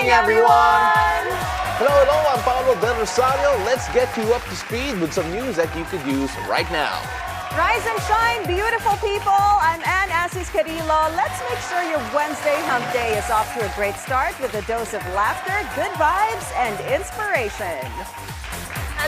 morning, everyone! Hello, I'm Paolo del Rosario. Let's get you up to speed with some news that you could use right now. Rise and shine, beautiful people. I'm Anne Asis-Carilo. Let's make sure your Wednesday hump day is off to a great start with a dose of laughter, good vibes, and inspiration.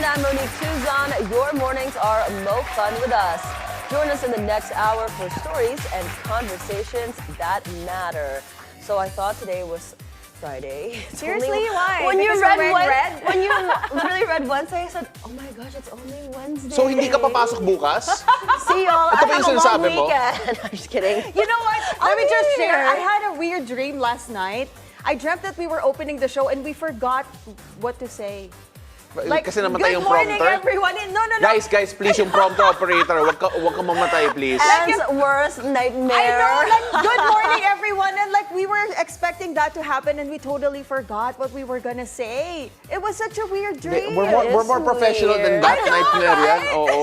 And I'm Monique Tuzon. Your mornings are more fun with us. Join us in the next hour for stories and conversations that matter. So I thought today was Friday. Seriously, why? When you read red, when you literally read Wednesday, I said, "Oh my gosh, it's only Wednesday." So hindi ka papasok bukas? See y'all. Ito ba yung I have a long sinasabi mo? weekend. I'm just kidding. You know what? Let me just here. share. I had a weird dream last night. I dreamt that we were opening the show and we forgot what to say. Kasi namatay good yung morning, prompter? everyone. No. Guys, please, yung prompter operator, wag ka mamatay, please. Anne's worst nightmare. I know, like, good morning, everyone. And like, we were expecting that to happen and we totally forgot what we were gonna say. It was such a weird dream. We're more professional than that I know, nightmare yan. right? Oo.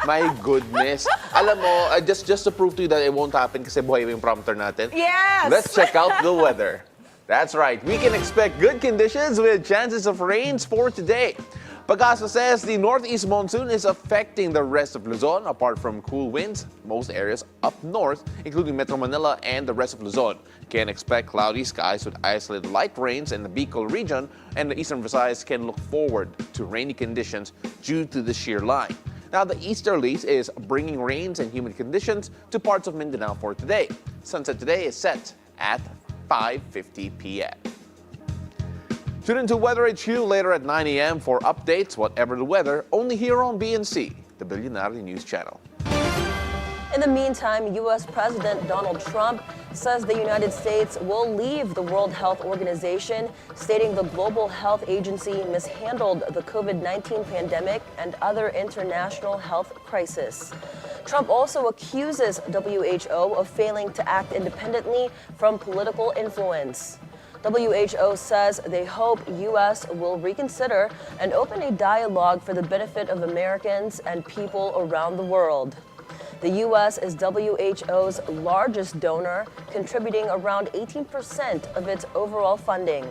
My goodness. Alam mo, just to prove to you that it won't happen kasi buhay yung prompter natin. Yes. Let's check out the weather. That's right. We can expect good conditions with chances of rains for today. Pag-asa says the northeast monsoon is affecting the rest of Luzon. Apart from cool winds, most areas up north, including Metro Manila and the rest of Luzon, can expect cloudy skies with isolated light rains in the Bicol region, and the eastern Visayas can look forward to rainy conditions due to the shear line. Now, the easterlies is bringing rains and humid conditions to parts of Mindanao for today. Sunset today is set at 5:50 p.m. Tune into Weather HQ later at 9 a.m. for updates, whatever the weather, only here on BNC, the Bilyonaryo News Channel. In the meantime, U.S. President Donald Trump says the United States will leave the World Health Organization, stating the Global Health Agency mishandled the COVID-19 pandemic and other international health crisis. Trump also accuses WHO of failing to act independently from political influence. WHO says they hope U.S. will reconsider and open a dialogue for the benefit of Americans and people around the world. The U.S. is WHO's largest donor, contributing around 18% of its overall funding.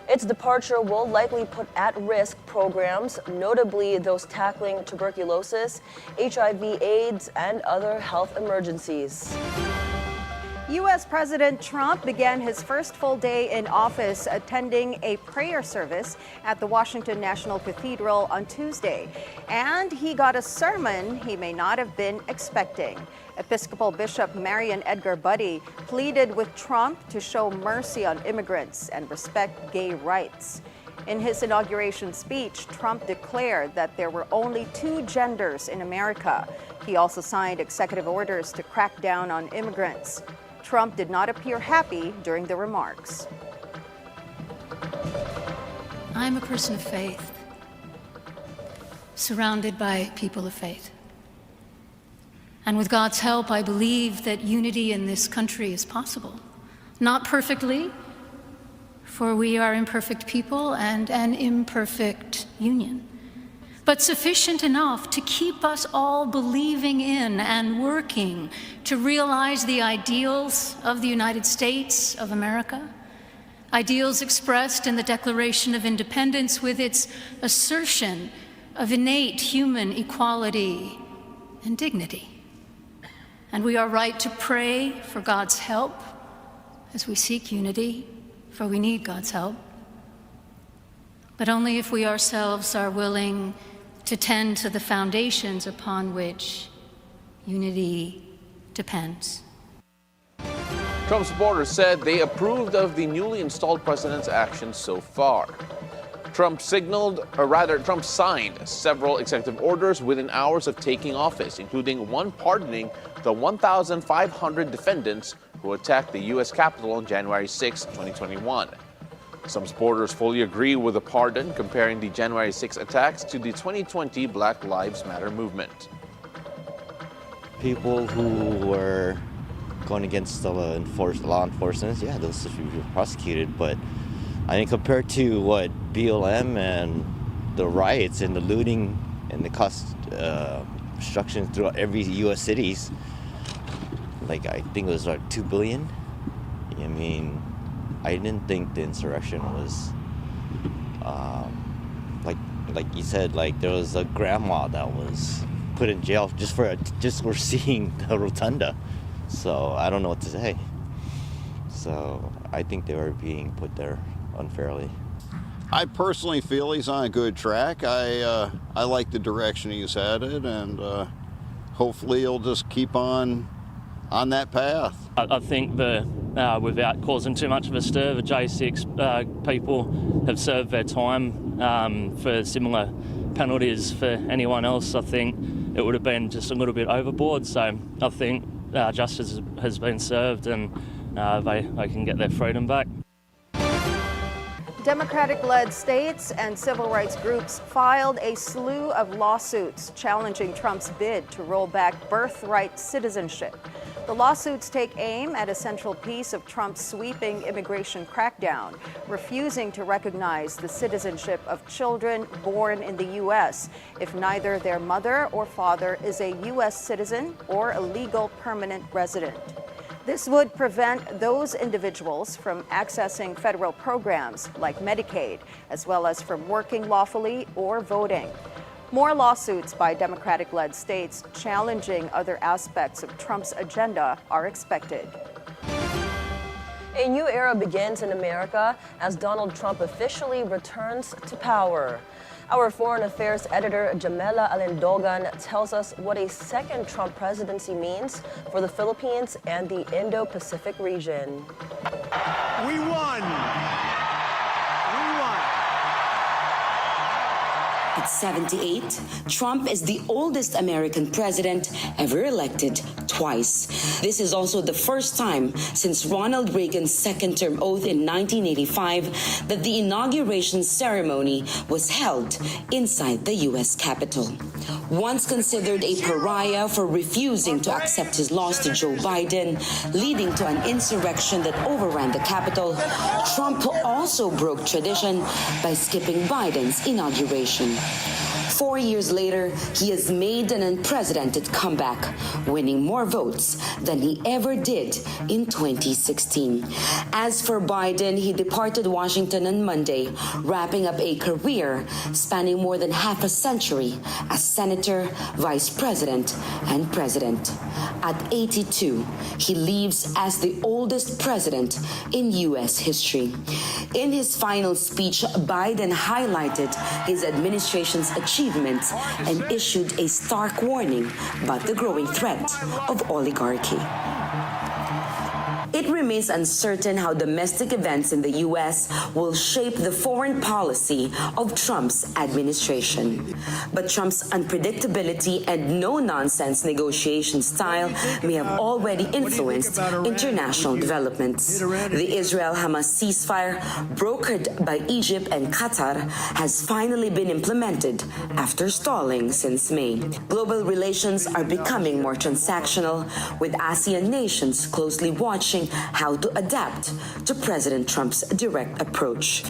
Its departure will likely put at risk programs, notably those tackling tuberculosis, HIV/AIDS, and other health emergencies. U.S. President Trump began his first full day in office attending a prayer service at the Washington National Cathedral on Tuesday. And he got a sermon he may not have been expecting. Episcopal Bishop Marian Edgar Buddy pleaded with Trump to show mercy on immigrants and respect gay rights. In his inauguration speech, Trump declared that there were only two genders in America. He also signed executive orders to crack down on immigrants. Trump did not appear happy during the remarks. I'm a person of faith, surrounded by people of faith. And with God's help, I believe that unity in this country is possible. Not perfectly, for we are imperfect people and an imperfect union, but sufficient enough to keep us all believing in and working to realize the ideals of the United States of America, ideals expressed in the Declaration of Independence with its assertion of innate human equality and dignity. And we are right to pray for God's help as we seek unity, for we need God's help, but only if we ourselves are willing to tend to the foundations upon which unity depends. Trump supporters said they approved of the newly installed president's actions so far. Trump signed several executive orders within hours of taking office, including one pardoning the 1,500 defendants who attacked the U.S. Capitol on January 6, 2021. Some supporters fully agree with the pardon, comparing the January 6 attacks to the 2020 Black Lives Matter movement. People who were going against the law enforcement, yeah, those should be prosecuted. But I think compared to what BLM and the riots and the looting and the destruction throughout every U.S. cities, like I think it was like $2 billion. I mean, I didn't think the insurrection was like you said, like there was a grandma that was put in jail just for seeing the rotunda. So I don't know what to say. So I think they were being put there unfairly. I personally feel he's on a good track. I like the direction he's headed, and hopefully he'll just keep on that path. I think without causing too much of a stir, the J6 people have served their time for similar penalties for anyone else. I think it would have been just a little bit overboard. So I think justice has been served, and they can get their freedom back. Democratic-led states and civil rights groups filed a slew of lawsuits challenging Trump's bid to roll back birthright citizenship. The lawsuits take aim at a central piece of Trump's sweeping immigration crackdown, refusing to recognize the citizenship of children born in the U.S. if neither their mother or father is a U.S. citizen or a legal permanent resident. This would prevent those individuals from accessing federal programs like Medicaid, as well as from working lawfully or voting. More lawsuits by Democratic-led states challenging other aspects of Trump's agenda are expected. A new era begins in America as Donald Trump officially returns to power. Our foreign affairs editor, Jamela Alindogan, tells us what a second Trump presidency means for the Philippines and the Indo-Pacific region. We won! At 78, Trump is the oldest American president ever elected twice. This is also the first time since Ronald Reagan's second-term oath in 1985 that the inauguration ceremony was held inside the U.S. Capitol. Once considered a pariah for refusing to accept his loss to Joe Biden, leading to an insurrection that overran the Capitol, Trump also broke tradition by skipping Biden's inauguration. 4 years later, he has made an unprecedented comeback, winning more votes than he ever did in 2016. As for Biden, he departed Washington on Monday, wrapping up a career spanning more than half a century as senator, vice president, and president. At 82, he leaves as the oldest president in U.S. history. In his final speech, Biden highlighted his administration's achievements and issued a stark warning about the growing threat of oligarchy. It remains uncertain how domestic events in the U.S. will shape the foreign policy of Trump's administration. But Trump's unpredictability and no-nonsense negotiation style may have already influenced international developments. The Israel-Hamas ceasefire, brokered by Egypt and Qatar, has finally been implemented after stalling since May. Global relations are becoming more transactional, with ASEAN nations closely watching how to adapt to President Trump's direct approach.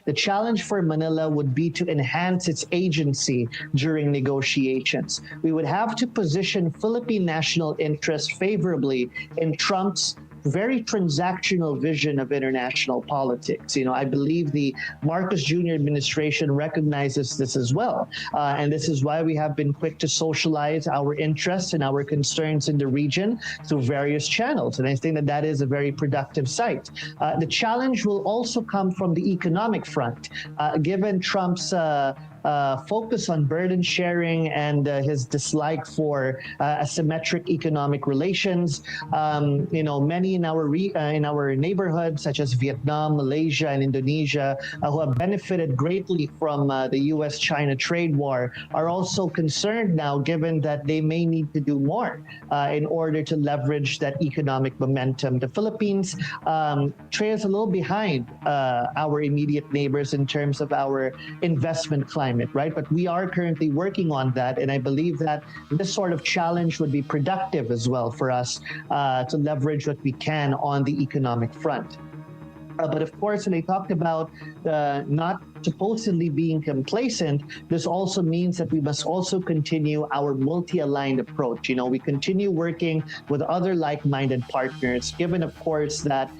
The challenge for Manila would be to enhance its agency during negotiations. We would have to position Philippine national interests favorably in Trump's very transactional vision of international politics. I believe the Marcos Jr. administration recognizes this as well. And this is why we have been quick to socialize our interests and our concerns in the region through various channels. And I think that that is a very productive site. The challenge will also come from the economic front, given Trump's focus on burden sharing and his dislike for asymmetric economic relations. Many in our neighborhoods, such as Vietnam, Malaysia, and Indonesia, who have benefited greatly from the U.S.-China trade war, are also concerned now, given that they may need to do more in order to leverage that economic momentum. The Philippines trails a little behind our immediate neighbors in terms of our investment climate, right? But we are currently working on that, and I believe that this sort of challenge would be productive as well for us to leverage what we can on the economic front. But of course, when they talked about not supposedly being complacent, this also means that we must also continue our multi-aligned approach. We continue working with other like-minded partners, given, of course, that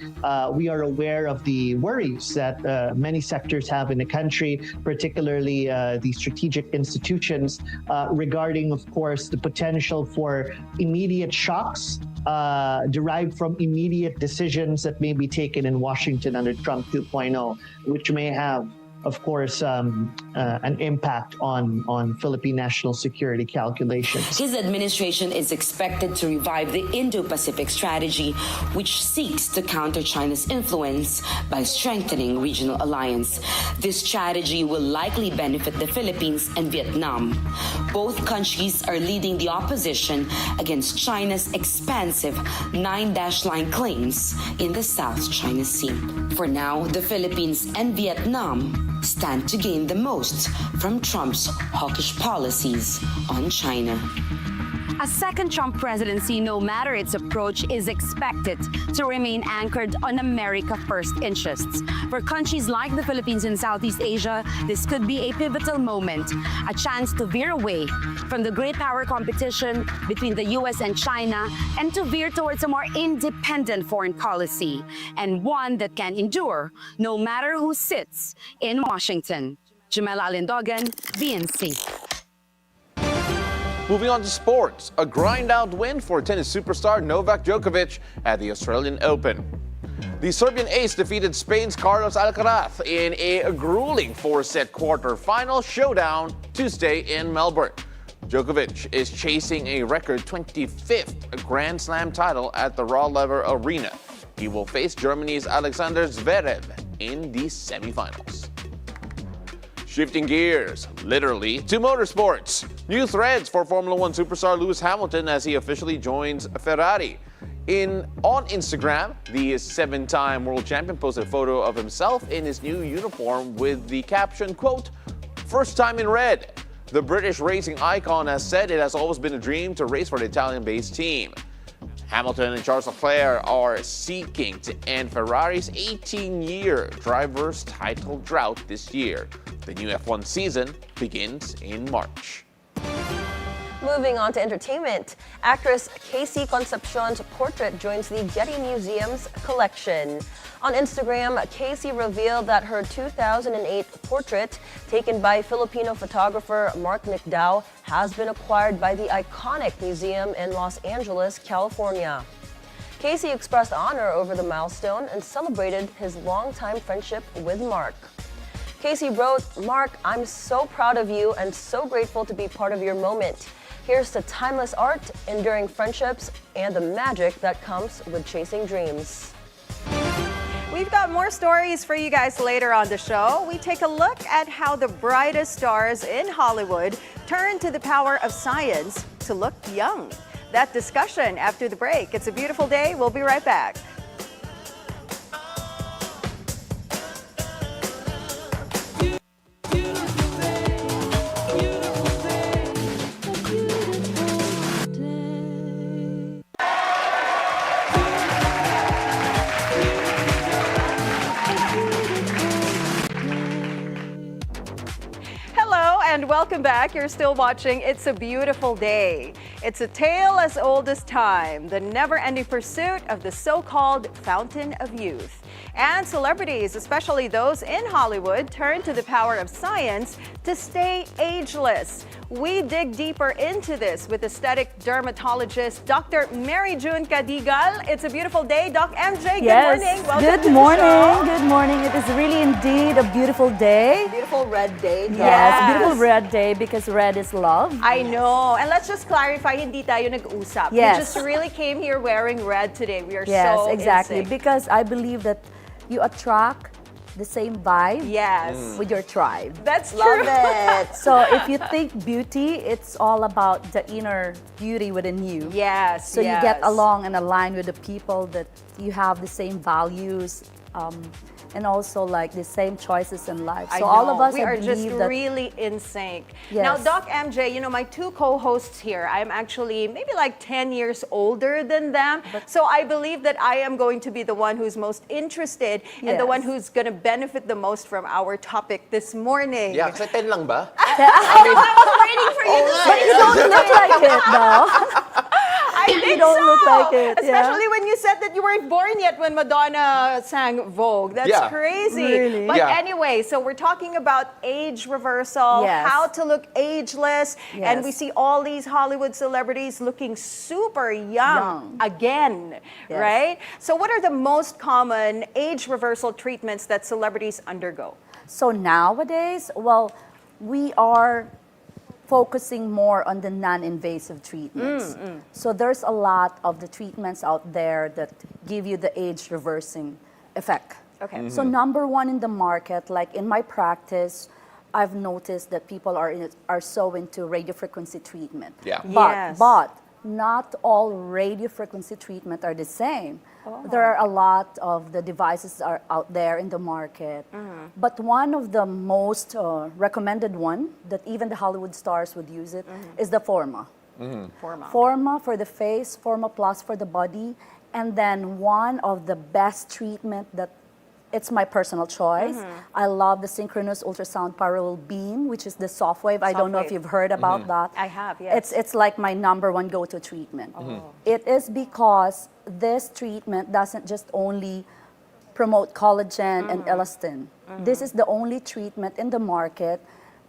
we are aware of the worries that many sectors have in the country, particularly the strategic institutions, regarding, of course, the potential for immediate shocks derived from immediate decisions that may be taken in Washington under Trump 2.0, which may have, of course, an impact on Philippine national security calculations. His administration is expected to revive the Indo-Pacific strategy, which seeks to counter China's influence by strengthening regional alliance. This strategy will likely benefit the Philippines and Vietnam. Both countries are leading the opposition against China's expansive 9-line claims in the South China Sea. For now, the Philippines and Vietnam stand to gain the most from Trump's hawkish policies on China. A second Trump presidency, no matter its approach, is expected to remain anchored on America First interests. For countries like the Philippines and Southeast Asia, this could be a pivotal moment, a chance to veer away from the great power competition between the US and China and to veer towards a more independent foreign policy, and one that can endure no matter who sits in Washington. Jamela Alindogan, BNC. Moving on to sports, a grind-out win for tennis superstar Novak Djokovic at the Australian Open. The Serbian ace defeated Spain's Carlos Alcaraz in a grueling 4-set quarter-final showdown Tuesday in Melbourne. Djokovic is chasing a record 25th Grand Slam title at the Rod-Laver Arena. He will face Germany's Alexander Zverev in the semifinals. Shifting gears, literally, to motorsports. New threads for Formula One superstar Lewis Hamilton as he officially joins Ferrari. On Instagram, the 7-time world champion posted a photo of himself in his new uniform with the caption, quote, "First time in red." The British racing icon has said it has always been a dream to race for the Italian-based team. Hamilton and Charles Leclerc are seeking to end Ferrari's 18-year driver's title drought this year. The new F1 season begins in March. Moving on to entertainment, actress Casey Concepcion's portrait joins the Getty Museum's collection. On Instagram, Casey revealed that her 2008 portrait, taken by Filipino photographer Mark McDowell, has been acquired by the iconic museum in Los Angeles, California. Casey expressed honor over the milestone and celebrated his longtime friendship with Mark. Casey wrote, "Mark, I'm so proud of you and so grateful to be part of your moment. Here's to timeless art, enduring friendships, and the magic that comes with chasing dreams." We've got more stories for you guys later on the show. We take a look at how the brightest stars in Hollywood turn to the power of science to look young. That discussion after the break. It's a beautiful day. We'll be right back. And welcome back. You're still watching It's a Beautiful Day. It's a tale as old as time, the never-ending pursuit of the so-called fountain of youth. And celebrities, especially those in Hollywood, turn to the power of science to stay ageless. We dig deeper into this with aesthetic dermatologist Dr. June Cadigal. It's a beautiful day. Doc MJ, good morning. Welcome good to morning. the show. Good morning. It is really indeed a beautiful day. Beautiful red day. Yes, beautiful red day because red is love. I know. And let's just clarify, hindi tayo nag-usap. Yes. We just really came here wearing red today. We are Yes, so exactly. in sync. Because I believe that you attract the same vibe with your tribe. That's Love true. it. So if you think beauty, it's all about the inner beauty within you. Yes. So you get along and align with the people that you have the same values, and also like the same choices in life. I So all of know. us, we I are just believe that really in sync. Yes. Now, Doc MJ, you know, my two co-hosts here, I'm actually maybe like 10 years older than them. So I believe that I am going to be the one who's most interested and the Yes. one who's going to benefit the most from our topic this morning. Yeah, kasi 10 lang ba? I'm waiting for you to say But you don't look like it, though. I think don't so. look like it, yeah. Especially when you said that you weren't born yet when Madonna sang Vogue. That's Yeah. crazy. Really? But Yeah. anyway, so we're talking about age reversal, Yes. how to look ageless, and Yes. we see all these Hollywood celebrities looking super young. Again, Yes. right? So what are the most common age reversal treatments that celebrities undergo? So nowadays, well, we are focusing more on the non-invasive treatments. So there's a lot of the treatments out there that give you the age reversing effect. Okay. So number one in the market, like in my practice, I've noticed that people are so into radiofrequency treatment. Yeah. Yes. But not all radiofrequency treatment are the same. There are a lot of the devices are out there in the market. But one of the most recommended one that even the Hollywood stars would use it is the Forma. Forma for the face, Forma Plus for the body, and then one of the best treatment that it's my personal choice. I love the synchronous ultrasound parallel beam, which is the soft wave. I don't know if wave. you've heard about that. I have, yes. It's like my number one go-to treatment. It is because this treatment doesn't just only promote collagen and elastin. This is the only treatment in the market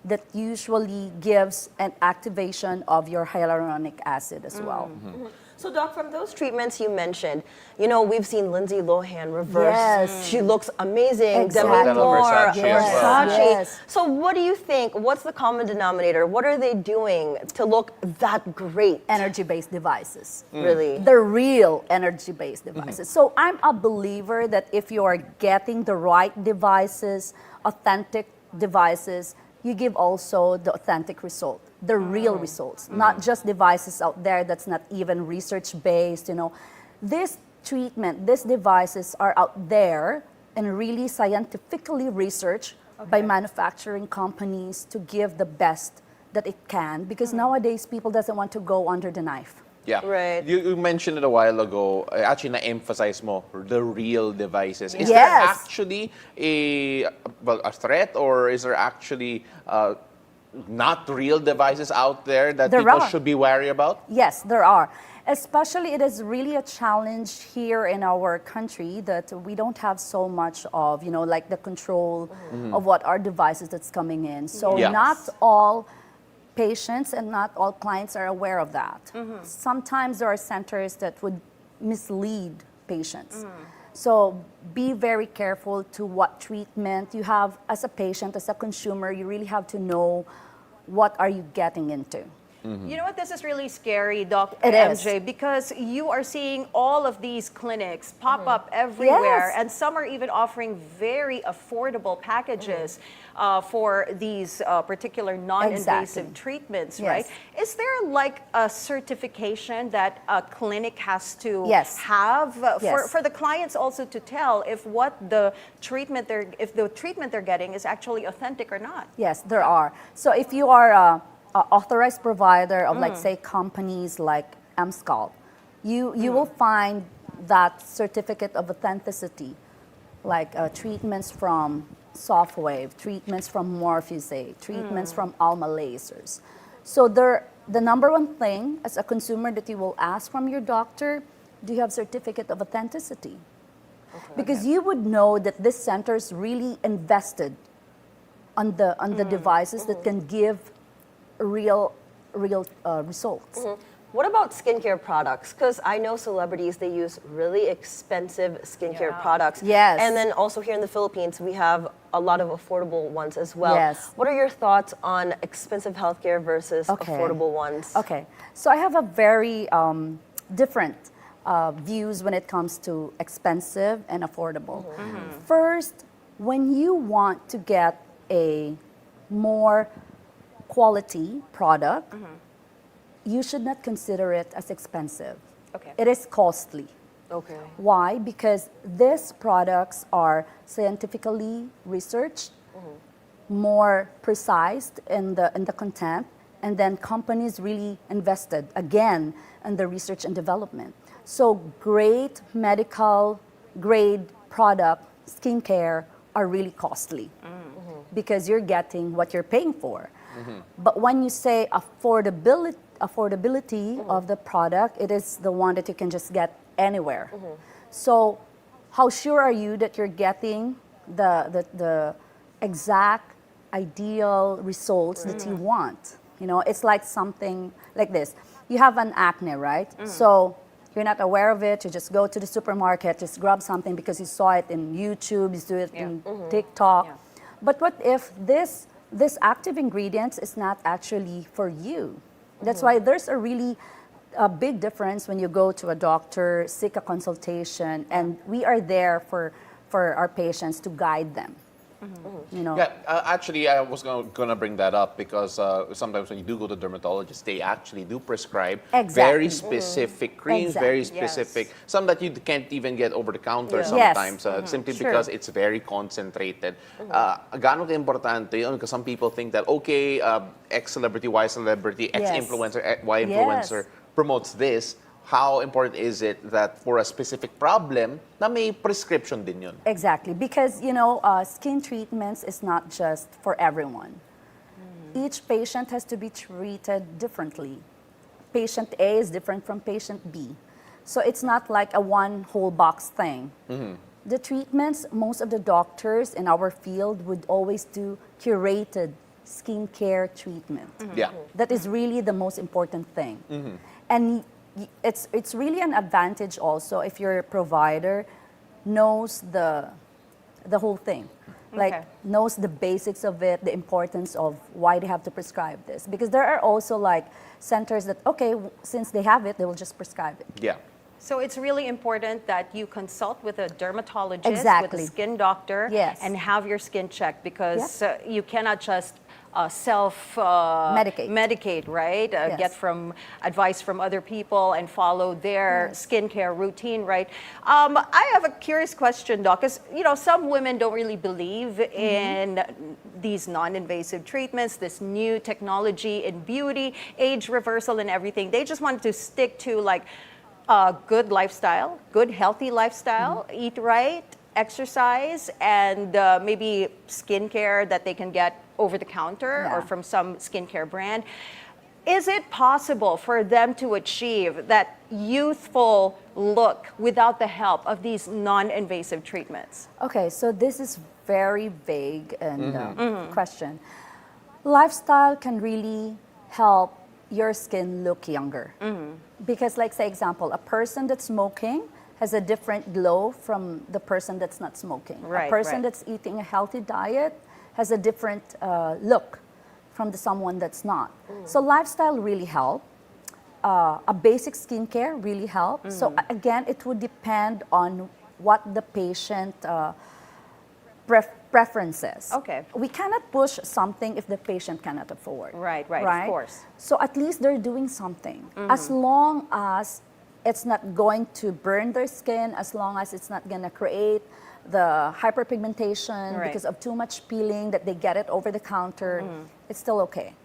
that usually gives an activation of your hyaluronic acid as well. So, Doc, from those treatments you mentioned, you know, we've seen Lindsay Lohan reverse. Yes. She looks amazing. Exactly. Demi Moore, Versace as well. Versace. Yes. So, what do you think? What's the common denominator? What are they doing to look that great? Energy-based devices. Really? The real energy-based devices. So I'm a believer that if you are getting the right devices, authentic devices, you give also the authentic result, the real results, not just devices out there that's not even research-based, you know. This treatment, these devices are out there and really scientifically researched by manufacturing companies to give the best that it can, because nowadays people doesn't want to go under the knife. Yeah. Right. You mentioned it a while ago, actually na-emphasize mo, the real devices. Is there Yes. actually a threat, or is there actually not real devices out there that There people are. should be wary about? Yes, there are. Especially, it is really a challenge here in our country that we don't have so much of, you know, like the control of what our devices that's coming in. So Yes. not all patients and not all clients are aware of that. Sometimes there are centers that would mislead patients. So be very careful to what treatment you have as a patient, as a consumer. You really have to know what are you getting into. You know what? This is really scary, Doc It is. MJ, because you are seeing all of these clinics pop up everywhere, Yes. and some are even offering very affordable packages for these particular non-invasive Exactly. treatments, Yes. right? Is there like a certification that a clinic has to Yes. have Yes. for the clients also to tell if the treatment they're getting is actually authentic or not? Yes, there are. So if you are a authorized provider of, like, say, companies like MSCAL, you will find that certificate of authenticity, like treatments from Softwave, treatments from Morphusate, treatments from Alma Lasers. So the number one thing as a consumer that you will ask from your doctor, do you have certificate of authenticity? Because you would know that this center's really invested on the devices that can give real results. What about skincare products? Because I know celebrities, they use really expensive skincare products. Yes. And then also here in the Philippines, we have a lot of affordable ones as well. Yes. What are your thoughts on expensive healthcare versus Okay. affordable ones? Okay, so I have a very different views when it comes to expensive and affordable. First, when you want to get a more quality product, you should not consider it as expensive. Okay. It is costly. Okay. Why? Because these products are scientifically researched, more precise in the content, and then companies really invested again in the research and development. So great medical grade product, skincare are really costly because you're getting what you're paying for. But when you say affordability of the product, it is the one that you can just get anywhere. So how sure are you that you're getting the exact ideal results that you want? You know, it's like something like this. You have an acne, right? So you're not aware of it. You just go to the supermarket, just grab something because you saw it in YouTube, you saw it in TikTok. Yeah. But what if this active ingredients is not actually for you? That's why there's a big difference when you go to a doctor, seek a consultation, and we are there for our patients to guide them. You know? Yeah, actually, I was gonna bring that up because sometimes when you do go to dermatologists, they actually do prescribe very specific creams, very specific, some that you can't even get over the counter sometimes, simply because it's very concentrated. Gaano ka-importante yun? Because some people think that, okay, X celebrity, Y celebrity, X influencer, Y influencer promotes this. How important is it that for a specific problem, na may prescription din yun? Exactly, because you know, skin treatments is not just for everyone. Each patient has to be treated differently. Patient A is different from patient B. So it's not like a one whole box thing. The treatments, most of the doctors in our field would always do curated skincare treatment. Yeah. That is really the most important thing. And it's really an advantage also if your provider knows the whole thing, like knows the basics of it, the importance of why they have to prescribe this. Because there are also like centers that, okay, since they have it, they will just prescribe it. Yeah. So it's really important that you consult with a dermatologist, Exactly. with a skin doctor, Yes. and have your skin checked because you cannot just medicate, right? Get from advice from other people and follow their skincare routine, right? I have a curious question, Doc, because you know some women don't really believe in these non-invasive treatments, this new technology in beauty, age reversal, and everything. They just want to stick to like a good lifestyle, good healthy lifestyle, eat right, exercise, and maybe skincare that they can get over the counter or from some skincare brand. Is it possible for them to achieve that youthful look without the help of these non-invasive treatments? Okay, so this is very vague and question. Lifestyle can really help your skin look younger. Because like say example, a person that's smoking has a different glow from the person that's not smoking. A person that's eating a healthy diet has a different look from someone that's not. So lifestyle really help. A basic skincare really helps. So again, it would depend on what the patient preferences. Okay. We cannot push something if the patient cannot afford. Right, of course. So at least they're doing something. As long as it's not going to burn their skin, as long as it's not going to create the hyperpigmentation because of too much peeling that they get it over the counter, it's still okay.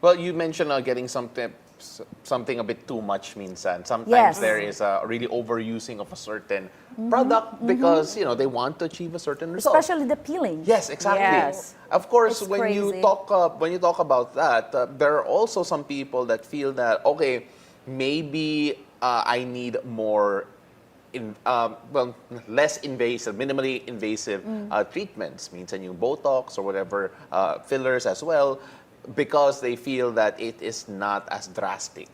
Well, you mentioned getting something a bit too much minsan. Sometimes there is a really overusing of a certain product because you know they want to achieve a certain result. Especially the peeling. Yes, exactly. Yes. Of course, It's when you crazy. talk about that, there are also some people that feel that okay, maybe I need more. Less invasive, minimally invasive treatments, minsan yung Botox or whatever, fillers as well, because they feel that it is not as drastic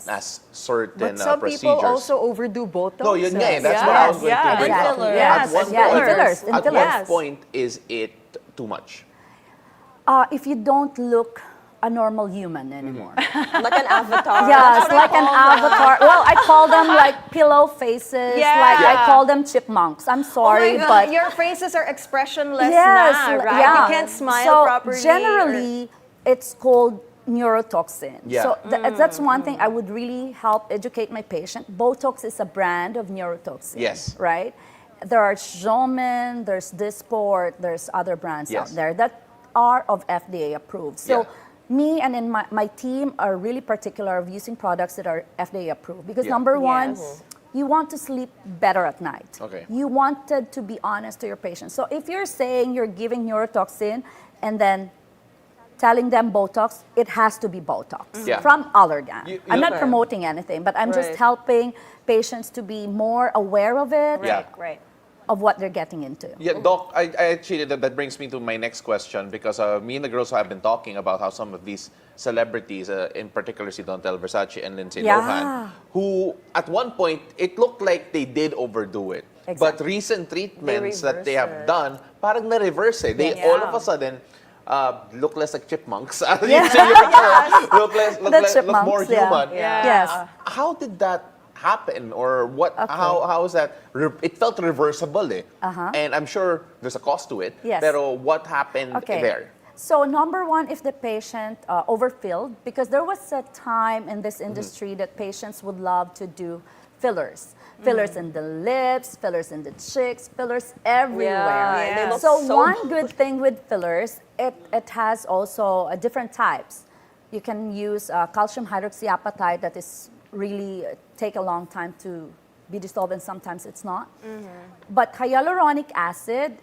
as certain But some procedures. people also overdo Botox. No, yun nga eh, that's what I was going to bring up. fillers. Yes, At fillers. what point is it too much? If you don't look a normal human anymore. Like an avatar. Yes, like an avatar. Well, I call them like pillow faces. Yeah. Like I call them chipmunks. I'm sorry, Oh my God, but your faces are expressionless yes, now, right? yeah. You can't smile so properly. generally, it's called neurotoxin. Yeah. So that's one thing I would really help educate my patient. Botox is a brand of neurotoxin. Yes. Right? There are Zomen, there's Dysport, there's other brands Yes. out there that are of FDA approved. So Yeah. me and in my team are really particular of using products that are FDA approved because Yeah. number one, Yes. you want to sleep better at night. Okay. You wanted to be honest to your patient. So if you're saying you're giving neurotoxin and then telling them Botox, it has to be Botox Yeah. from Allergan. You- I'm not Okay. promoting anything, but I'm just Right. helping patients to be more aware of it, Yeah. Right. of what they're getting into. Yeah, Doc, I actually, that brings me to my next question because me and the girls have been talking about how some of these celebrities, in particular si Donatella Versace and Lindsay Yeah. Lohan, who at one point, it looked like they did overdo it. But Exactly. recent treatments that they reverse have it. done, parang na-reverse eh. They Yeah. all of a sudden look less like chipmunks. Look look more chipmunks, yeah. human. Yeah. Yes. How did that happen, or what? Okay. How is that? It felt reversible, eh? And I'm sure there's a cost to it. Yes. Pero what happened Okay. there? So number one, if the patient overfilled, because there was a time in this industry that patients would love to do fillers. Fillers in the lips, fillers in the cheeks, fillers everywhere. Yeah, they look So so one good thing with fillers, it has also different types. You can use calcium hydroxyapatite that is really take a long time to be dissolved and sometimes it's not. But hyaluronic acid,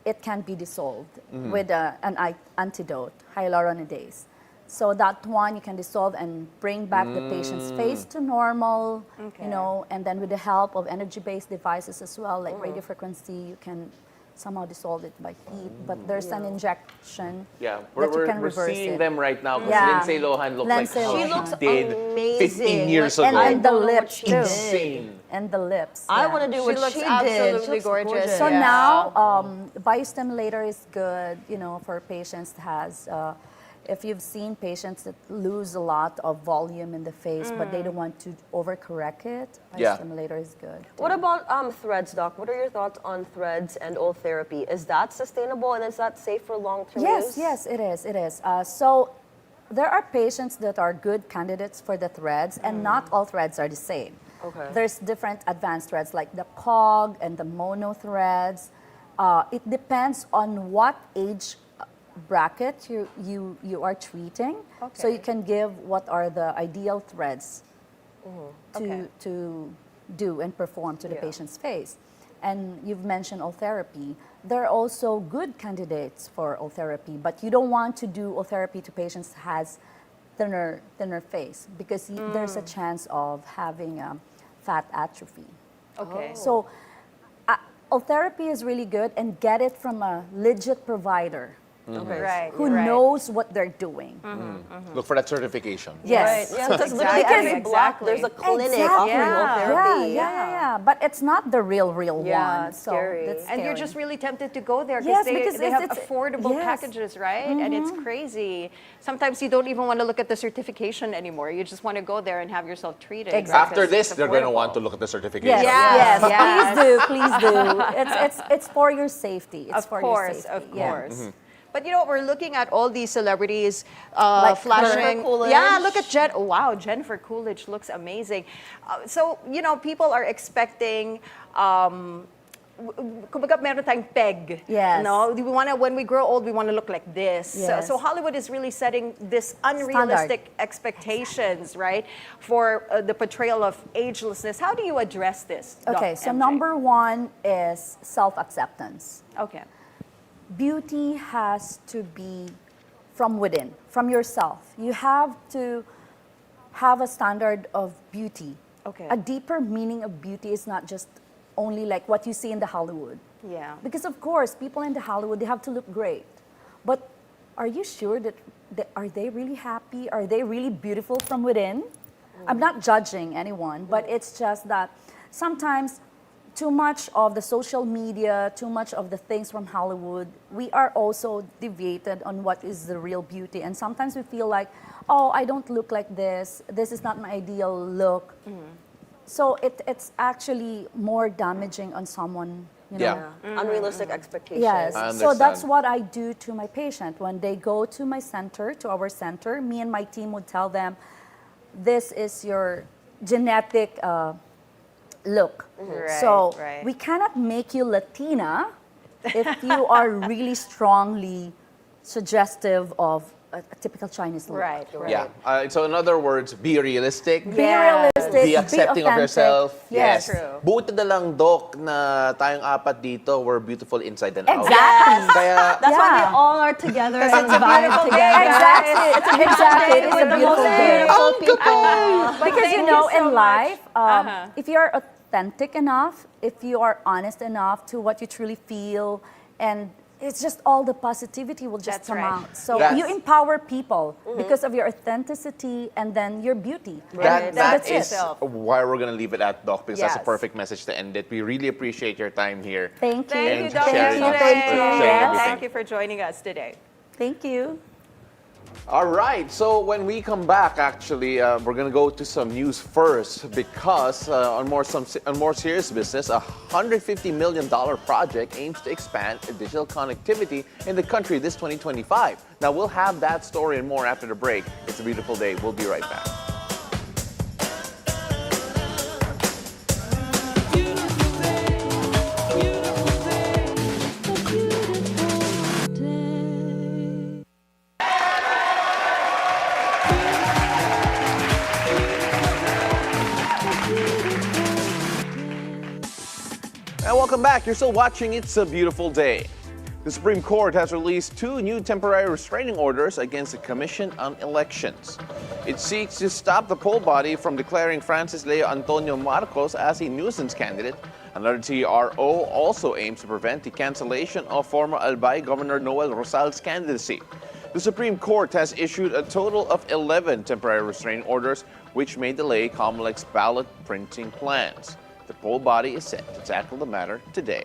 it can be dissolved with an antidote, hyaluronidase. So that one you can dissolve and bring back the patient's face to normal, Okay. you know, and then with the help of energy-based devices as well, like radiofrequency, you can somehow dissolve it by heat. But there's an injection Yeah, that you can we're reverse seeing it. them right now because Yeah. Lindsay Lohan looks Lindsay like Lohan. she She looks did amazing. 15 years Like, ago. I And the don't know what lips she too. did. Insane. And the lips. I yeah. want to do She what looks she did. absolutely She looks gorgeous. So Yeah. now, biostimulator is good, you know, for patients that has, if you've seen patients that lose a lot of volume in the face, but they don't want to overcorrect it, Yeah. biostimulator is good. What about threads, Doc? What are your thoughts on threads and oil therapy? Is that sustainable and is that safe for long-term use? Yes, it is, it is. So there are patients that are good candidates for the threads, and not all threads are the same. Okay. There's different advanced threads like the POG and the mono threads. It depends on what age bracket you are treating. So Okay. you can give what are the ideal threads Okay. to do and perform to the Yeah. patient's face. And you've mentioned oil therapy. There are also good candidates for oil therapy, but you don't want to do oil therapy to patients that has thinner face because there's a chance of having fat atrophy. Okay. So oil therapy is really good, and get it from a legit provider Okay. Right. who right. knows what they're doing. Look for that certification. Yes. Right. Yeah, because Exactly. literally every Exactly. block there's a clinic Exactly. offering oil Yeah. therapy. Yeah. But it's not the real Yeah, one. it's So scary. that's And you're scary. just really tempted to go there Yes, they because have it's- affordable yes. packages, right? And it's crazy. Sometimes you don't even want to look at the certification anymore. You just want to go there and have yourself treated. Exactly. right? After 'Cause this, it's they're going to affordable. want to look at the certification. Yes, Yes, yes. please do. It's for your safety. It's Of for course, your safety. of Yeah. course. But you know, we're looking at all these celebrities Like flashing. Jennifer Coolidge. Yeah, look at Oh, wow, Jennifer Coolidge looks amazing. So, you know, people are expecting. Kumbaga, meron tayong peg. Yes. No, we want to. When we grow old, we want to look like this. Yes. So Hollywood is really setting this unrealistic expectations, right, for the portrayal of agelessness. How do you address this? Okay, Doc so MJ? number one is self-acceptance. Okay. Beauty has to be from within, from yourself. You have to have a standard of beauty. Okay. A deeper meaning of beauty is not just only like what you see in the Hollywood. Yeah. Because of course, people in the Hollywood, they have to look great. But are you sure that are they really happy? Are they really beautiful from within? I'm not judging anyone, but it's just that sometimes too much of the social media, too much of the things from Hollywood, we are also deviated on what is the real beauty. And sometimes we feel like, oh, I don't look like this. This is not my ideal look. So it's actually more damaging on someone You Yeah. know? Unrealistic expectations. Yes. I So that's understand. what I do to my patient. When they go to my center, to our center, me and my team would tell them, this is your genetic look. So right. we cannot make you Latina if you are really strongly suggestive of a typical Chinese look. Right. Yeah. So in other words, be realistic. Be realistic, Be accepting of authentic. yourself. Yes. True. Buti na lang, Doc, na tayong apat dito, we're beautiful inside and out. Exactly. Kaya, That's why we Yeah. all are together and it's a vibe beautiful together. day, Exactly. guys. It's exactly. It is a With the most beautiful day. beautiful people. Because Thank you know, you so in life, Uh-huh. if you are authentic enough, if you are honest enough to what you truly feel, and it's just all the positivity will just That's come right. out. So Yes. you empower people because of your authenticity and then your beauty. that That's is it. why we're going to leave it at, Doc, because that's a Yes. perfect message to end it. We really appreciate your time here. Thank you. Thank you, And Dr. sharing Thank sharing everything. Thank you for joining us today. Thank you. All right, so when we come back, actually, we're gonna go to some news first because on more serious business, a $150 million project aims to expand digital connectivity in the country this 2025. Now we'll have that story and more after the break. It's a beautiful day. We'll be right back. And welcome back. You're still watching It's a Beautiful Day. The Supreme Court has released 2 new temporary restraining orders against the Commission on Elections. It seeks to stop the poll body from declaring Francis Leo Antonio Marcos as a nuisance candidate. Another TRO also aims to prevent the cancellation of former Albay Governor Noel Rosal's candidacy. The Supreme Court has issued a total of 11 temporary restraining orders, which may delay COMELEC's ballot printing plans. The poll body is set to tackle the matter today.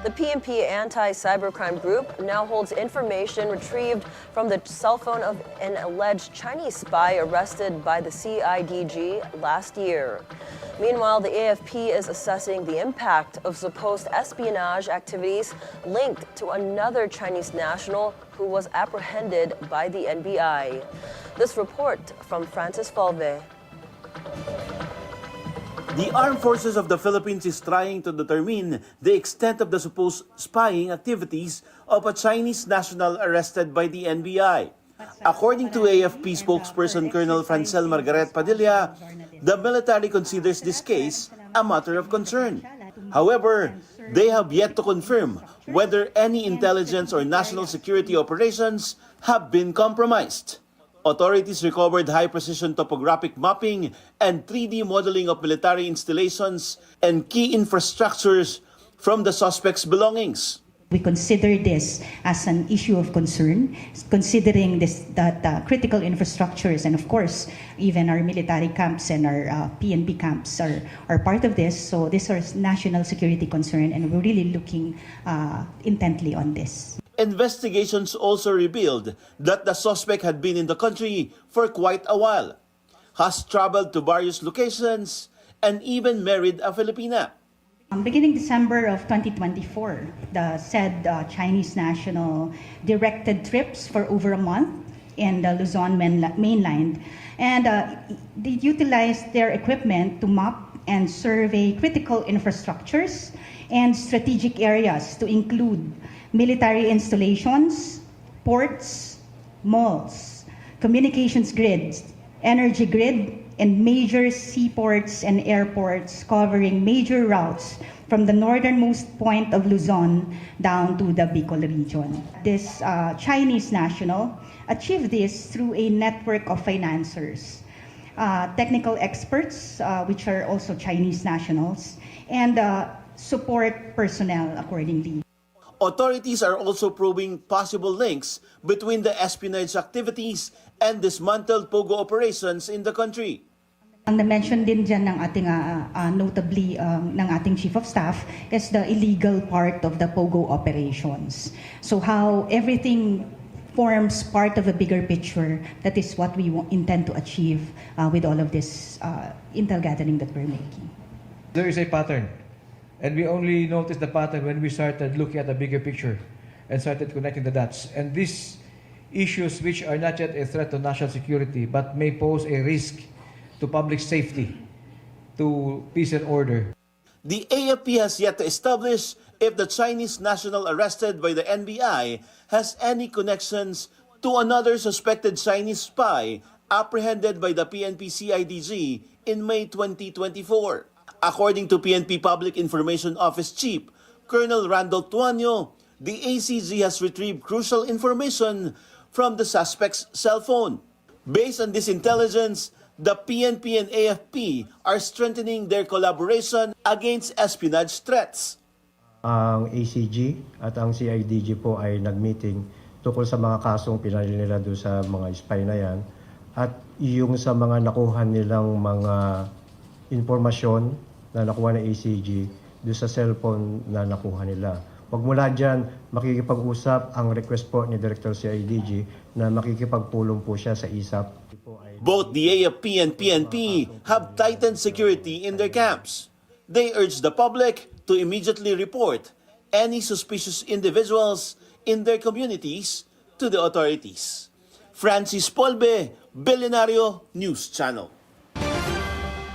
The PNP anti-cybercrime group now holds information retrieved from the cell phone of an alleged Chinese spy arrested by the CIDG last year. Meanwhile, the AFP is assessing the impact of supposed espionage activities linked to another Chinese national who was apprehended by the NBI. This report from Francis Falve. The Armed Forces of the Philippines is trying to determine the extent of the supposed spying activities of a Chinese national arrested by the NBI. According to AFP spokesperson Colonel Francel Margaret Padilla, the military considers this case a matter of concern. However, they have yet to confirm whether any intelligence or national security operations have been compromised. Authorities recovered high-precision topographic mapping and 3D modeling of military installations and key infrastructures from the suspects' belongings. We consider this as an issue of concern, considering that critical infrastructures and, of course, even our military camps and our PNP camps are part of this. So this is national security concern, and we're really looking intently on this. Investigations also revealed that the suspect had been in the country for quite a while, has traveled to various locations, and even married a Filipina. Beginning December of 2024, the said Chinese national directed trips for over a month in the Luzon mainland, and they utilized their equipment to map and survey critical infrastructures and strategic areas to include military installations, ports, malls, communications grids, energy grid, and major seaports and airports covering major routes from the northernmost point of Luzon down to the Bicol region. This Chinese national achieved this through a network of financiers, technical experts, which are also Chinese nationals, and support personnel accordingly. Authorities are also probing possible links between the espionage activities and dismantled POGO operations in the country. Ang na-mention din dyan ng ating, notably ng ating Chief of Staff is the illegal part of the POGO operations. So how everything forms part of a bigger picture, that is what we intend to achieve with all of this intel gathering that we're making. There is a pattern And we only noticed the pattern when we started looking at the bigger picture and started connecting the dots. And these issues, which are not yet a threat to national security, but may pose a risk to public safety, to peace and order. The AFP has yet to establish if the Chinese national arrested by the NBI has any connections to another suspected Chinese spy apprehended by the PNP CIDG in May 2024. According to PNP Public Information Office Chief Colonel Randall Tuanyo, the ACG has retrieved crucial information from the suspect's cell phone. Based on this intelligence, the PNP and AFP are strengthening their collaboration against espionage threats. Ang ACG at ang CIDG po ay nag-meeting tungkol sa mga kasong pinali nila doon sa mga spy na yan at yung sa mga nakuha nilang mga informasyon na nakuha ng ACG doon sa cellphone na nakuha nila. Pagmula dyan, makikipag-usap ang request po ni Director CIDG na makikipagpulong po siya sa ISAP. Both the AFP and PNP have tightened security in their camps. They urge the public to immediately report any suspicious individuals in their communities to the authorities. Francis Polbe, Bilyonaryo News Channel.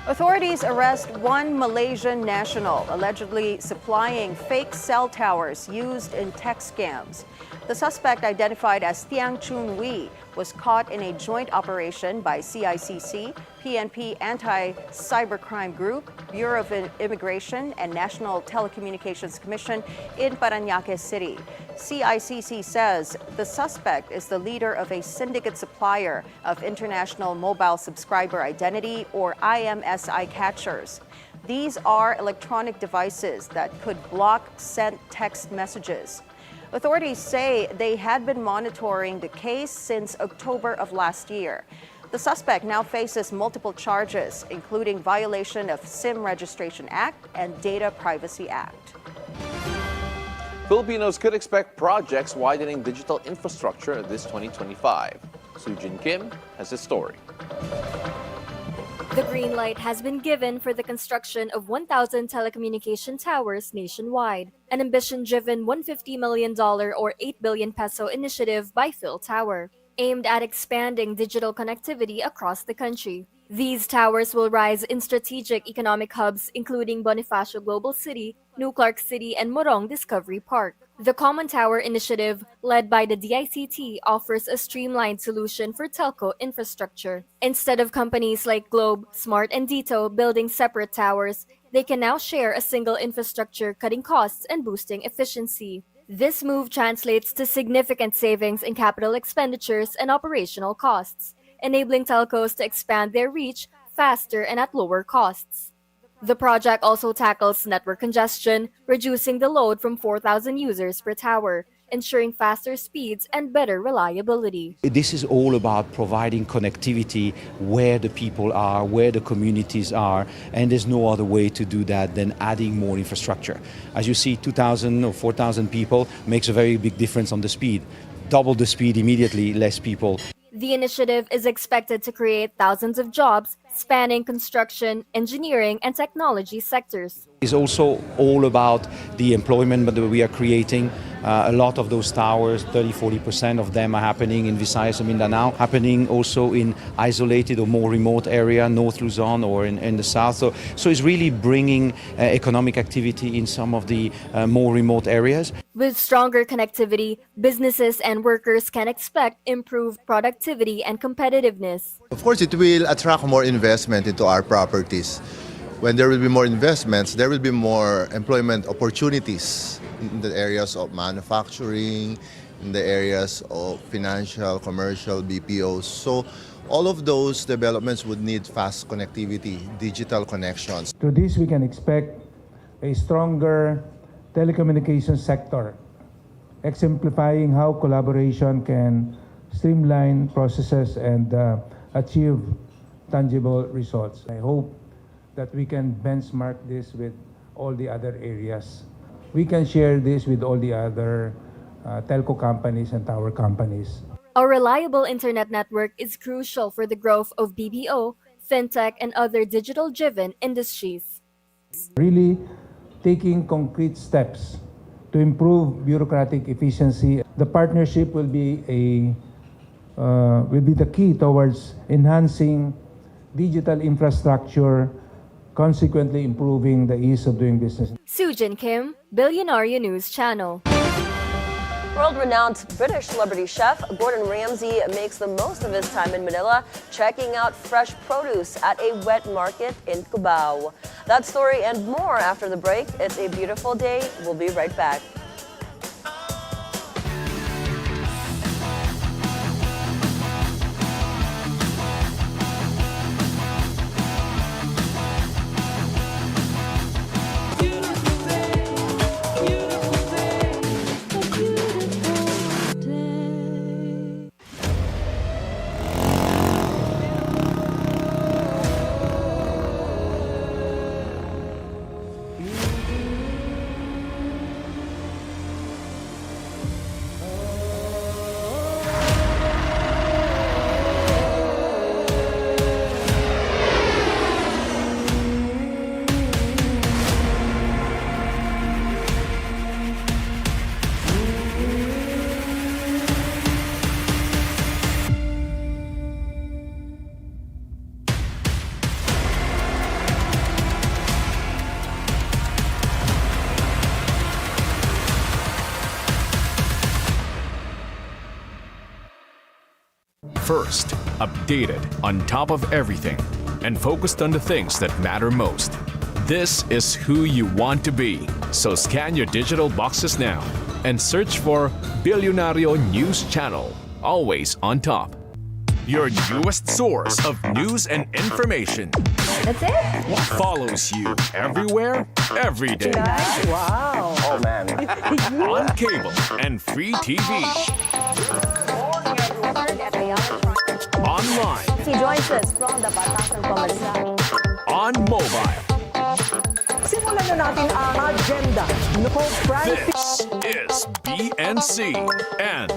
Authorities arrest one Malaysian national allegedly supplying fake cell towers used in tech scams. The suspect, identified as Tiang Chun Wee, was caught in a joint operation by CICC, PNP Anti-Cybercrime Group, Bureau of Immigration, and National Telecommunications Commission in Parañaque City. CICC says the suspect is the leader of a syndicate supplier of International Mobile Subscriber Identity, or IMSI catchers. These are electronic devices that could block sent text messages. Authorities say they had been monitoring the case since October of last year. The suspect now faces multiple charges, including violation of SIM Registration Act and Data Privacy Act. Filipinos could expect projects widening digital infrastructure this 2025. Sujin Kim has a story. The green light has been given for the construction of 1,000 telecommunication towers nationwide, an ambition-driven $150 million or 8 billion peso initiative by PhilTower, aimed at expanding digital connectivity across the country. These towers will rise in strategic economic hubs including Bonifacio Global City, New Clark City, and Morong Discovery Park. The Common Tower Initiative, led by the DICT, offers a streamlined solution for telco infrastructure. Instead of companies like Globe, Smart, and Dito building separate towers, they can now share a single infrastructure, cutting costs and boosting efficiency. This move translates to significant savings in capital expenditures and operational costs, enabling telcos to expand their reach faster and at lower costs. The project also tackles network congestion, reducing the load from 4,000 users per tower, ensuring faster speeds and better reliability. This is all about providing connectivity where the people are, where the communities are, and there's no other way to do that than adding more infrastructure. As you see, 2,000 or 4,000 people makes a very big difference on the speed. Double the speed immediately, less people. The initiative is expected to create thousands of jobs spanning construction, engineering, and technology sectors. It's also all about the employment that we are creating. A lot of those towers, 30-40% of them are happening in Visayas and Mindanao, happening also in isolated or more remote area, North Luzon or in the south. So it's really bringing economic activity in some of the more remote areas. With stronger connectivity, businesses and workers can expect improved productivity and competitiveness. Of course, it will attract more investment into our properties. When there will be more investments, there will be more employment opportunities in the areas of manufacturing, in the areas of financial, commercial, BPOs. So all of those developments would need fast connectivity, digital connections. Through this, we can expect a stronger telecommunications sector, exemplifying how collaboration can streamline processes and achieve tangible results. I hope that we can benchmark this with all the other areas. We can share this with all the other telco companies and tower companies. A reliable internet network is crucial for the growth of BPO, fintech, and other digital-driven industries. Really taking concrete steps to improve bureaucratic efficiency. The partnership will be the key towards enhancing digital infrastructure, consequently improving the ease of doing business. Sujin Kim, Bilyonaryo News Channel. World-renowned British celebrity chef Gordon Ramsay makes the most of his time in Manila, checking out fresh produce at a wet market in Cubao. That story and more after the break. It's a beautiful day. We'll be right back. First, updated, on top of everything, and focused on the things that matter most. This is who you want to be. So scan your digital boxes now and search for Bilyonaryo News Channel, always on top. Your newest source of news and information. That's it? Follows you everywhere, every day. Wow. Oh, man. On cable and free TV. Online. He joins us from the Batasan Commissary. On mobile. Simulan na natin ang agenda. This is BNC, and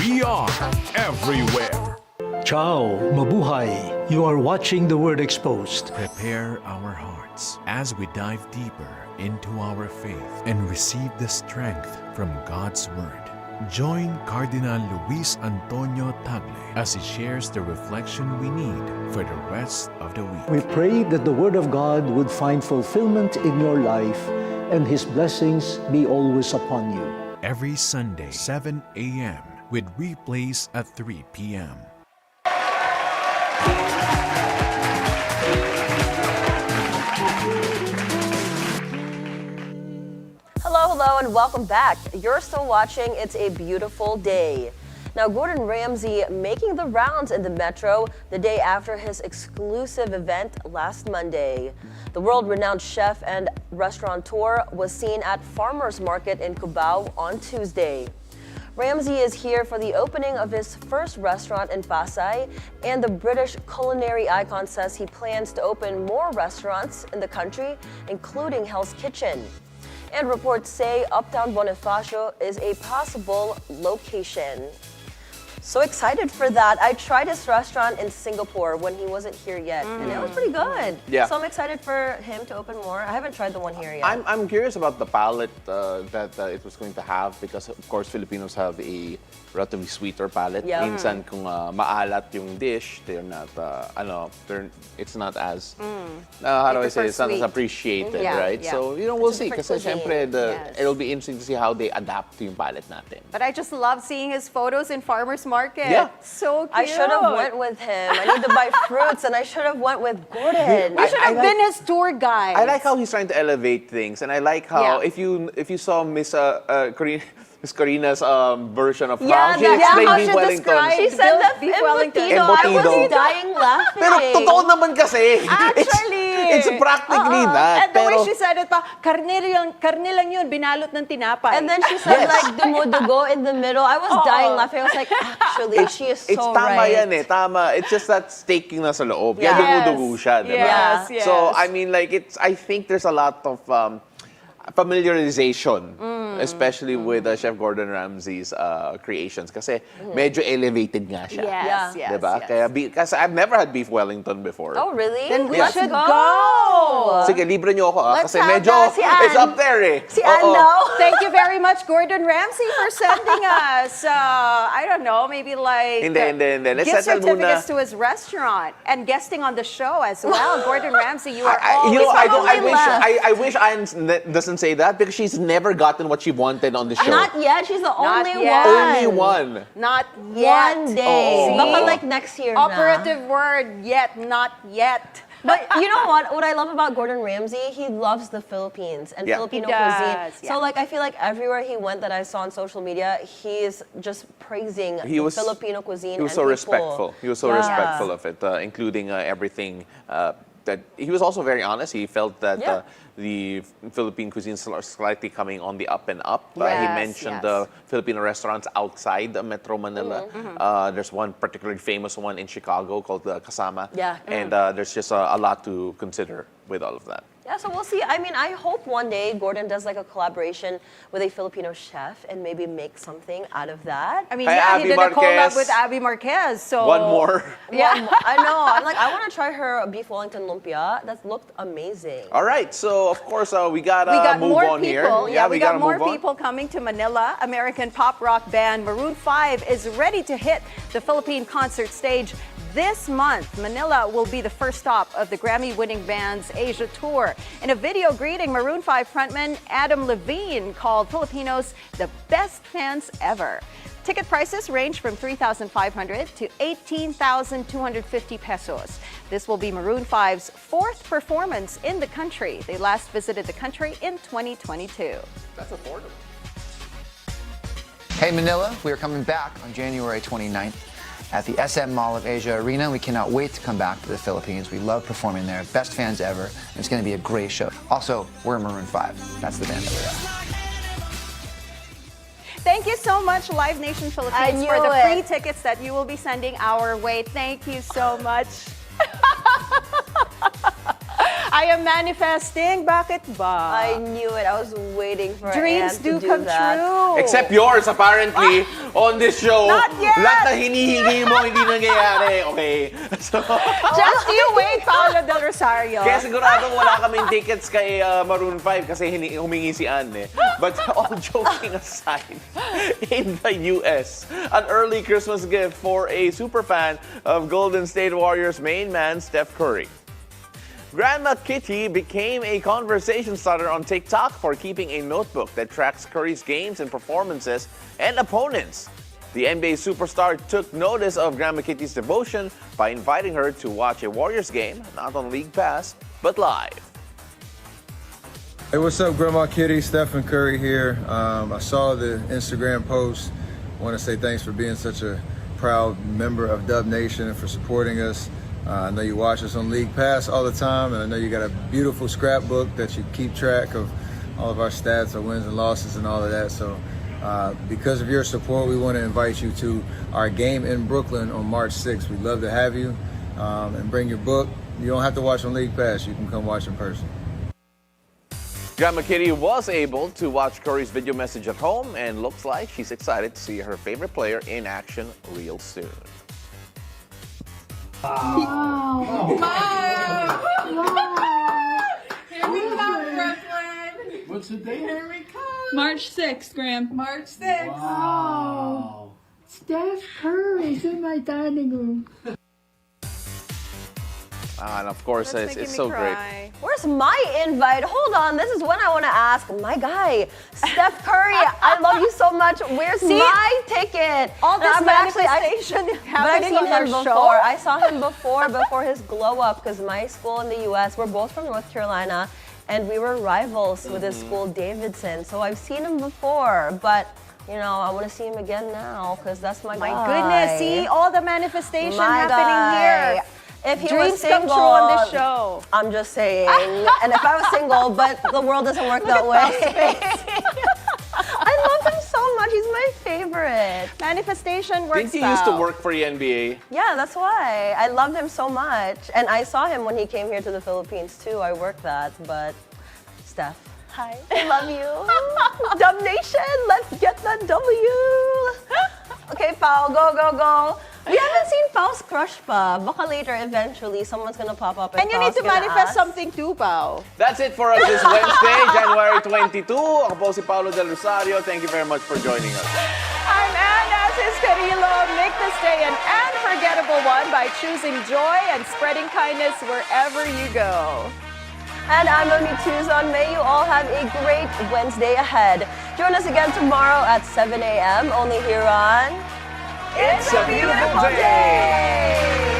we are everywhere. Ciao, mabuhay. You are watching The Word Exposed. Prepare our hearts as we dive deeper into our faith and receive the strength from God's Word. Join Cardinal Luis Antonio Tagle as he shares the reflection we need for the rest of the week. We pray that the Word of God would find fulfillment in your life and His blessings be always upon you. Every Sunday, 7 a.m. with replays at 3 p.m. Hello, and welcome back. You're still watching It's a Beautiful Day. Now, Gordon Ramsay making the rounds in the metro the day after his exclusive event last Monday. The world-renowned chef and restaurateur was seen at Farmers Market in Cubao on Tuesday. Ramsay is here for the opening of his first restaurant in Pasay, and the British culinary icon says he plans to open more restaurants in the country, including Hell's Kitchen. And reports say Uptown Bonifacio is a possible location. So excited for that. I tried his restaurant in Singapore when he wasn't here yet, and it was pretty good. Yeah. So I'm excited for him to open more. I haven't tried the one here yet. I'm curious about the palate that it was going to have, because of course Filipinos have a relatively sweeter palate. Yeah. Minsan kung maalat yung dish, it's not as how do I say, it's not as appreciated, right? Yeah. So we'll see. different Kasi cuisine. syempre it'll be interesting to see how they adapt to yung palate natin. But I just love seeing his photos in Farmers Market. Yeah. So cute. I should have went with him. I need to buy fruits, and I should have went with Gordon. You should have been his tour guide. I like how he's trying to elevate things, and I like how Yeah. if you saw Miss Karina's version of Yeah, how she how explained she beef Wellington. described She said Built that beef in Wellington. Butido. I Embutido. was dying laughing. Pero totoo naman kasi. Actually. It's practically that. And the way Pero she said it pa, karne lang yun, binalot ng tinapay. And then she said like dumudugo in the middle. I was dying laughing. I was like, actually, she is so it's tama right. yan eh, tama. It's just that steak na sa loob. Kaya Yes. dumudugo siya, di ba? Yes, yes. So, I mean, like, I think there's a lot of, familiarization, especially with Chef Gordon Ramsay's creations. Kasi medyo elevated nga siya. Yes, yes, Diba? yes. Kaya kasi I've never had beef Wellington before. Oh, really? Then we Yeah. should go. Sige, libre niyo ako Let's kasi have medyo that. Si Anne. it's up there eh. Si Anne daw. Thank you very much, Gordon Ramsay, for sending us, I don't know, maybe like Hindi. Let's gift settle muna. certificates to his restaurant and guesting on the show as well. Gordon Ramsay, you are I, always you know, I, don't, only left. I wish Anne doesn't say that because she's never gotten what she wanted on the show. Not yet. She's the Not only yet. one. Only one. Not yet. One day. Oh. Baka like next year na. Operative word, yet, not yet. But you know what? What I love about Gordon Ramsay, he loves the Philippines and Yeah. Filipino He does, cuisine. yeah. So like I feel like everywhere he went that I saw on social media, he's just praising He was Filipino cuisine. He was and so people. respectful. He was so Yeah. respectful of it, including everything. That he was also very honest. He felt that Yeah. the Philippine cuisine is slightly coming on the up and up. He Yes, mentioned yes. the Filipino restaurants outside Metro Manila. There's one particularly famous one in Chicago called the Kasama. Yeah. And there's just a lot to consider with all of that. Yeah, so we'll see. I mean, I hope one day Gordon does like a collaboration with a Filipino chef and maybe make something out of that. I mean, Hi, yeah, Abby he did a collab Marquez. with Abby Marquez. So One more. Yeah. I know. I'm like, I want to try her beef Wellington lumpia. That looked amazing. All right, so of course we gotta We got move more on people. here. Yeah, we got gotta more move on. people coming to Manila. American pop rock band Maroon 5 is ready to hit the Philippine concert stage this month. Manila will be the first stop of the Grammy-winning band's Asia tour. In a video greeting, Maroon 5 frontman Adam Levine called Filipinos the best fans ever. Ticket prices range from 3,500 to 18,250 pesos. This will be Maroon 5's fourth performance in the country. They last visited the country in 2022. That's affordable. Hey Manila, we are coming back on January 29th at the SM Mall of Asia Arena. We cannot wait to come back to the Philippines. We love performing there. Best fans ever. And it's going to be a great show. Also, we're Maroon 5. That's the band that we are. Thank you so much, Live Nation Philippines, knew for the it. free tickets that you will be sending our way. Thank you so much. I am manifesting. Bakit ba? I knew it. I was waiting for Dreams Anne do to do come that. true. Except yours, apparently, on this show. Not yet. Lahat na hinihingi mo, hindi nangyayari. Okay? So, Just you wait, Paolo del Rosario. kaya siguradong wala kaming tickets kay Maroon 5 kasi humingi si Anne. But all joking aside, in the US, an early Christmas gift for a superfan of Golden State Warriors main man, Steph Curry. Grandma Kitty became a conversation starter on TikTok for keeping a notebook that tracks Curry's games and performances and opponents. The NBA superstar took notice of Grandma Kitty's devotion by inviting her to watch a Warriors game, not on League Pass, but live. Hey, what's up, Grandma Kitty? Stephen Curry here. I saw the Instagram post. I want to say thanks for being such a proud member of Dub Nation and for supporting us. I know you watch us on League Pass all the time, and I know you got a beautiful scrapbook that you keep track of all of our stats, our wins and losses and all of that. So because of your support, we want to invite you to our game in Brooklyn on March 6th. We'd love to have you and bring your book. You don't have to watch on League Pass. You can come watch in person. Grandma Kitty was able to watch Curry's video message at home and looks like she's excited to see her favorite player in action real soon. Wow. Wow. Here we come, Brooklyn. What's the date? Here we come. March 6th, Graham. March 6th. Wow. Steph Curry's in my dining room. And of course, it's so great. Where's my invite? Hold on, this is when I want to ask my guy, Steph Curry. I love you so much. Where's my ticket? All this But I've manifestation seen happening on him our before. show. I saw him before his glow up because my school in the U.S. We're both from North Carolina, and we were rivals with his school, Davidson. So I've seen him before, but. You know, I want to see him again now because that's my guy. My goodness, see all the manifestation My happening guy. here. If he Dreams was single, come true on this show. I'm just saying. And if I was single, but the world doesn't work that way. I love him so much. He's my favorite. Manifestation works Didn't he used to work for the NBA? Yeah, that's why. I loved him so much. And I saw him when he came here to the Philippines too. I worked that, but Steph. Hi. I love you. Dub Nation, let's get the W. Okay, Pao, go. We haven't seen Pao's crush pa. Baka later, eventually, someone's gonna pop up And you need Pao's to gonna manifest ask. something too, Pao. That's it for us this Wednesday, January 22. Ako po si Paolo del Rosario. Thank you very much for joining us. I'm Anne Asis-Carilo. Make this day an unforgettable one by choosing joy and spreading kindness wherever you go. And I'm Monique Tuzon. May you all have a great Wednesday ahead. Join us again tomorrow at 7 a.m. only here on It's a beautiful day.